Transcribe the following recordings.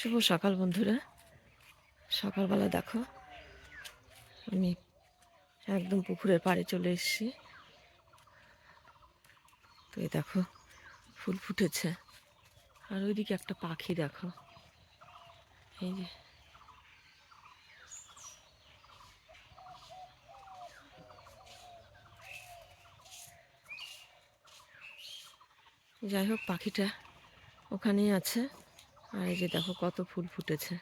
শুভ সকাল বন্ধুরা। সকালবেলা দেখো আমি একদম পুকুরের পাড়ে চলে এসেছি। তো এই দেখো ফুল ফুটেছে, আর ওইদিকে একটা পাখি দেখো, এই যে যাই হোক পাখিটা ওখানেই আছে। আর এই যে দেখো কত ফুল ফুটেছে।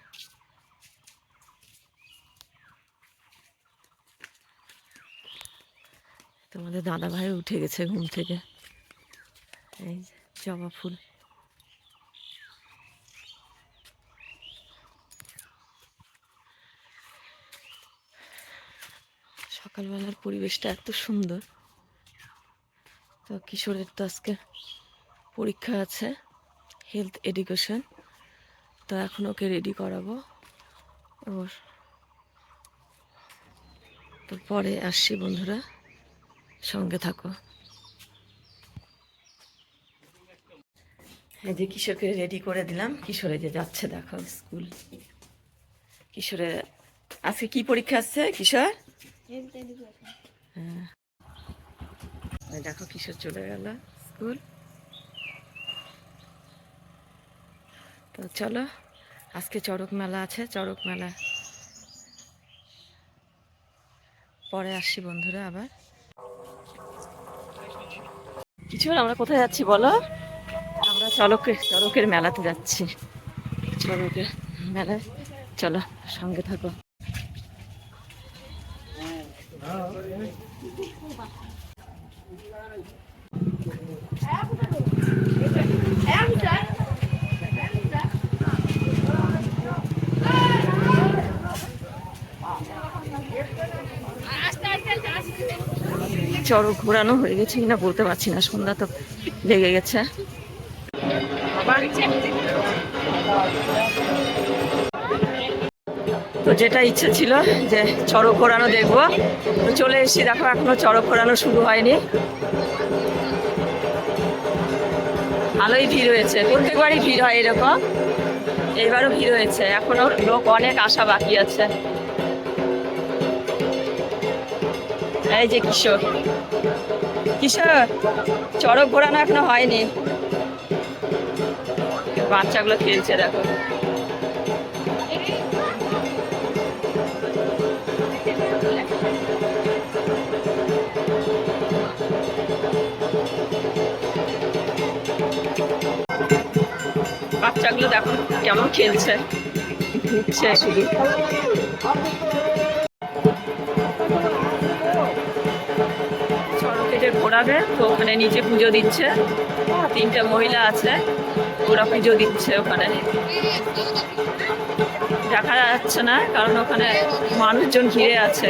তোমাদের দাদা ভাই উঠে গেছে ঘুম থেকে। এই যে জবা ফুল। সকালবেলার পরিবেশটা এত সুন্দর। তো কিশোরের তো আজকে পরীক্ষা আছে, হেলথ এডুকেশন। তো এখন ওকে রেডি করাবো। ওর তো পরে আসছি বন্ধুরা, সঙ্গে থাকো। এই যে কিশোরকে রেডি করে দিলাম। কিশোরে যে যাচ্ছে দেখো স্কুল। কিশোরের আজকে কি পরীক্ষা আছে কিশোর? হ্যাঁ, দেখো কিশোর চলে গেল স্কুল। তো চলো, আজকে চড়ক মেলা আছে, চড়ক মেলা পরে আসছি বন্ধুরা আবার। কিশোর আমরা কোথায় যাচ্ছি বলো? আমরা চড়কের মেলাতে যাচ্ছি। চড়কের মেলায় চলো, সঙ্গে থাকো। চড়ক ঘোরানো হয়ে গেছে কিনা বলতে পারছি না, সন্ধ্যা তো লেগে গেছে। তো যেটা ইচ্ছে ছিল যে চড়ক ঘোরানো দেখবো, তো চলে এসেছি। দেখো এখনো চড়ক ঘোরানো শুরু হয়নি। ভালোই ভিড় হয়েছে, প্রত্যেকবারই ভিড় হয় এরকম, এইবারও ভিড় হয়েছে। এখনো লোক অনেক আসা বাকি আছে। এই যে কিশোর, কিশোর চড়ক ঘোরানো এখনো হয়নি। বাচ্চাগুলো খেলছে দেখো। বাচ্চাগুলো দেখো কেমন খেলছে, ঘুরছে শুধু। চড়কে যে ঘোরাবে, তো ওখানে নিচে পুজো দিচ্ছে। 3টে মহিলা আছে, ওরা পুজো দিচ্ছে ওখানে। দেখা যাচ্ছে না কারণ ওখানে মানুষজন ঘিরে আছে।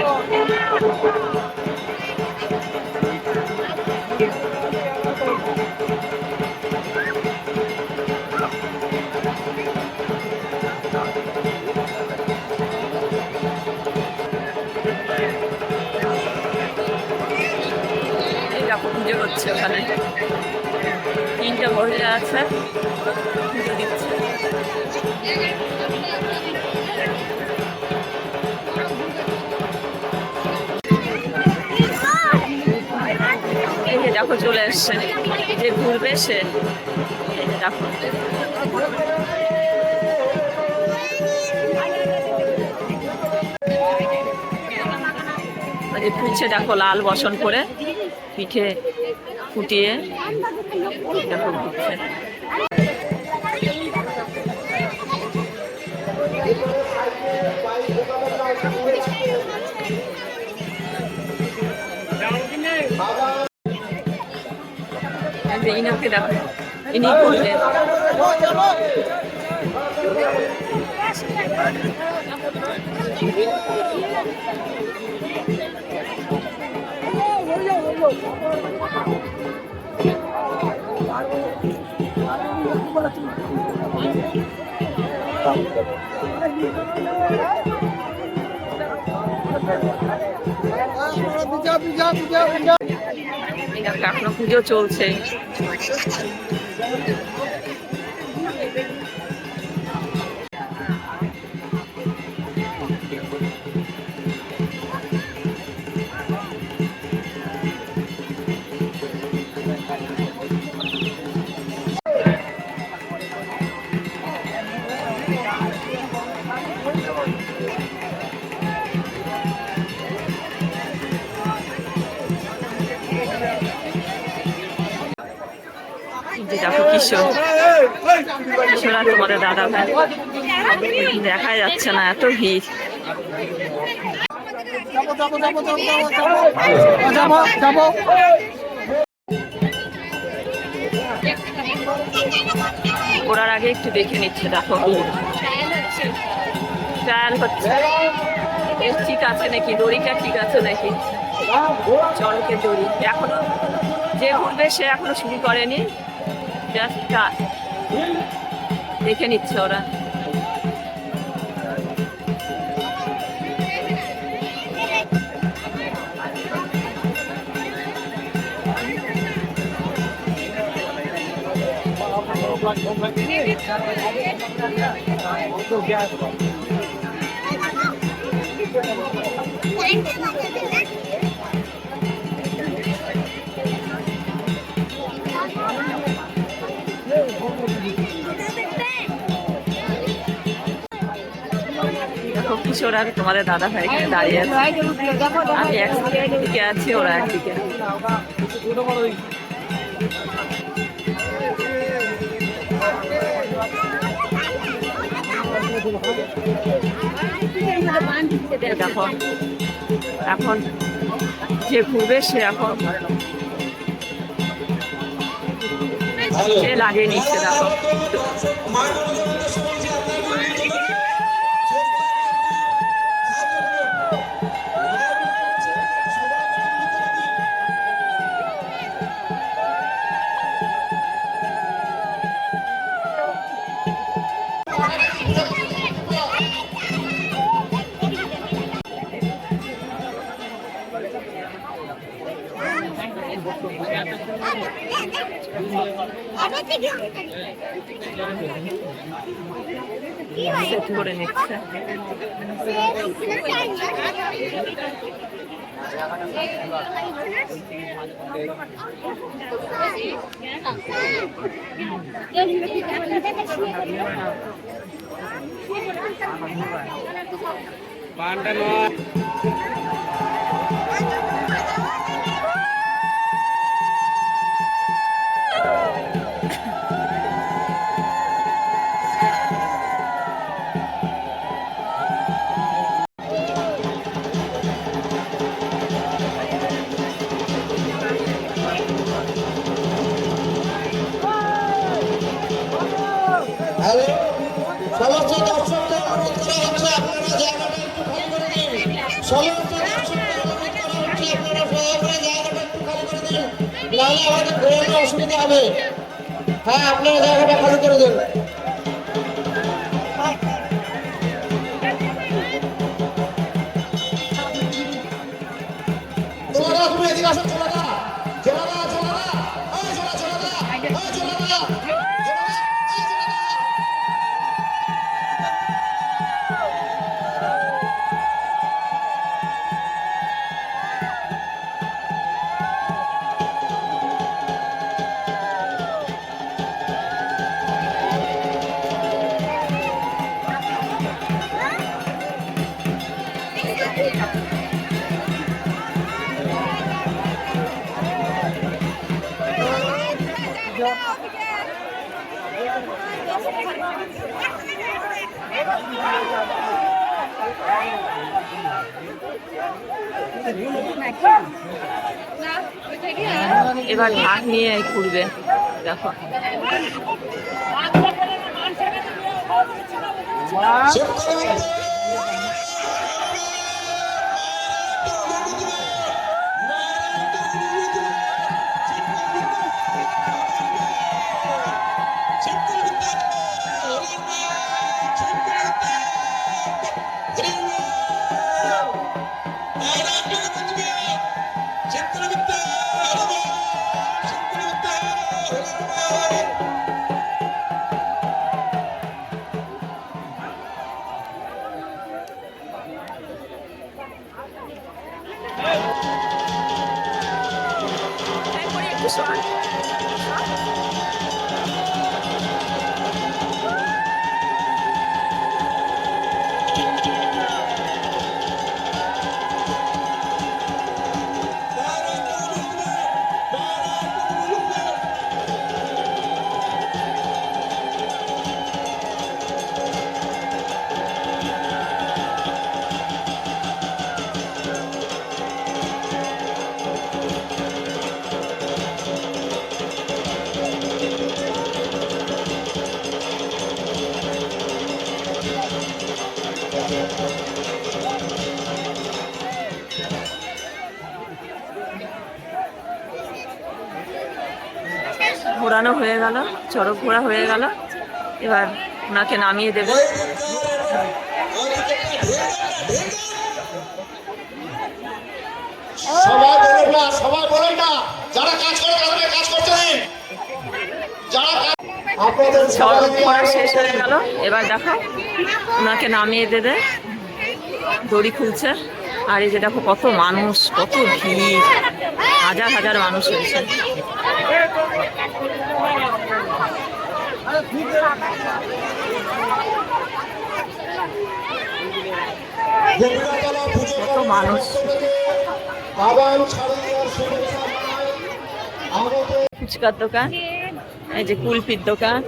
পুজো হচ্ছে ওখানে, 3টে মহিলা আছে পুজো দিচ্ছে। এই যে দেখো চলে এসছে, যে ঘুরবে সে। এই যে দেখো ফুটছে দেখো, লাল বসন করে পিঠে ফুটিয়ে দেখো ঘুরছে। ইনাকে দেখো, ইনি করলেন। এখনো পুজো চলছে। যে দেখো কিশোর, কিশোর আর তোমাদের দাদা ভাই, দেখা যাচ্ছে না, এত ভিড়। ওরার আগে একটু দেখে নিচ্ছে, দেখো ট্রায়াল হচ্ছে, ঠিক আছে নাকি, দড়িটা ঠিক আছে নাকি, চড়কের দড়ি। এখনো যে ঘুরবে সে এখনো শুরু করেনি, জাস্ট দেখে নিচ্ছে ওরা। কিশোর আর তোমাদের দাদা ভাই এখানে দাঁড়িয়ে আছে, আমি একদিকে আছি, ওরা একদিকে। দেখো এখন যে ঘুরবে সে এখন সে লাগিয়ে নিচ্ছে, দেখো সেট করে নিচ্ছে। সমস্ত দর্শকদের অনুরোধ করা হচ্ছে আপনারা জায়গাটা একটু খালি করে দিন। সমস্ত দর্শকদের অনুরোধ করা হচ্ছে আপনারা দয়া করে জায়গাটা একটু খালি করে দিন, নাহলে আমাদের ঘোরানো অসুবিধা হবে। হ্যাঁ, আপনারা জায়গাটা খালি করে দিন। চলা তুমি এদিকে আসো, চলা চলা চলা চলা চলা চলা চলা। এবার ভাগ নিয়ে ঘুরবে, দেখো ঘোরানো হয়ে গেল, চড়ক ঘোরা হয়ে গেল, এবার ওনাকে নামিয়ে দেবে। সবাই বলেন না, সবাই বলেন না, যারা কাজ করে তাদের কাজ করতে দিন। যারা আপনাদের চড়ক ঘোরা শেষ হয়ে গেল, এবার দেখো ওনাকে নামিয়ে দেবে, দড়ি খুলছে। আর এই যে দেখো কত মানুষ, কত ভিড়, হাজার হাজার মানুষ হয়েছে। কত মানুষ। ফুচকার দোকান, এই যে কুলপির দোকান।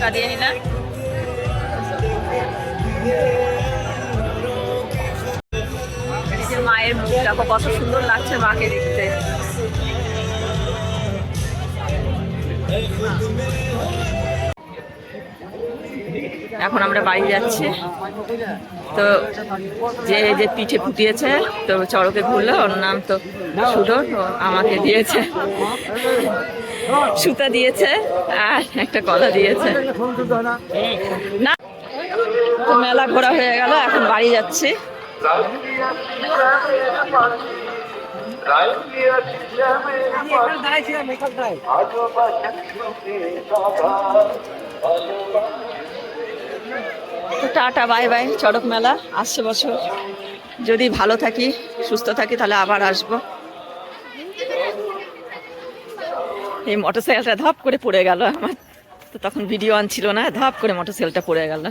টাকা দিয়ে নিলাম। এই যে মায়ের মুখ দেখো কত সুন্দর লাগছে মাকে দেখতে। এখন আমরা বাড়ি যাচ্ছি। তো যে পিঠে ফুটিয়েছে তো চড়কে ঘুরলো, ওর নাম তো সুদর, আমাকে দিয়েছে সুতা দিয়েছে আর একটা কলা দিয়েছে। না তো মেলা ঘোরা হয়ে গেল, এখন বাড়ি যাচ্ছি। Tata bye bye. চড়ক মেলা আসছে বছর, যদি ভালো থাকি সুস্থ থাকি তাহলে আবার আসবো। এই মোটরসাইকেলটা ধপ করে পড়ে গেল আমার, তো তখন ভিডিও অন ছিল না, ধপ করে মোটরসাইকেলটা পড়ে গেল।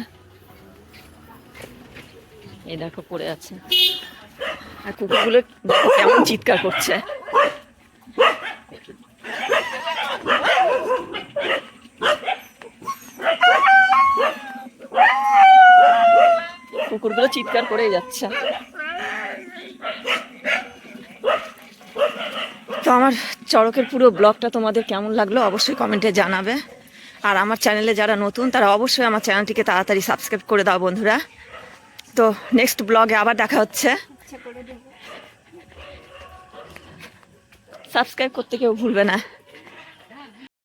এই দেখো পড়ে আছে, আর কুকুরগুলো কেমন চিৎকার করছে। কুকুরগুলো চিৎকার করেই যাচ্ছে। তো আমার চড়কের পুরো ব্লগটা তোমাদের কেমন লাগলো অবশ্যই কমেন্টে জানাবে। আর আমার চ্যানেলে যারা নতুন তারা অবশ্যই আমার চ্যানেলটিকে তাড়াতাড়ি সাবস্ক্রাইব করে দাও বন্ধুরা। তো নেক্সট ব্লগে আবার দেখা হচ্ছে। সাবস্ক্রাইব করতে কেউ ভুলবে না।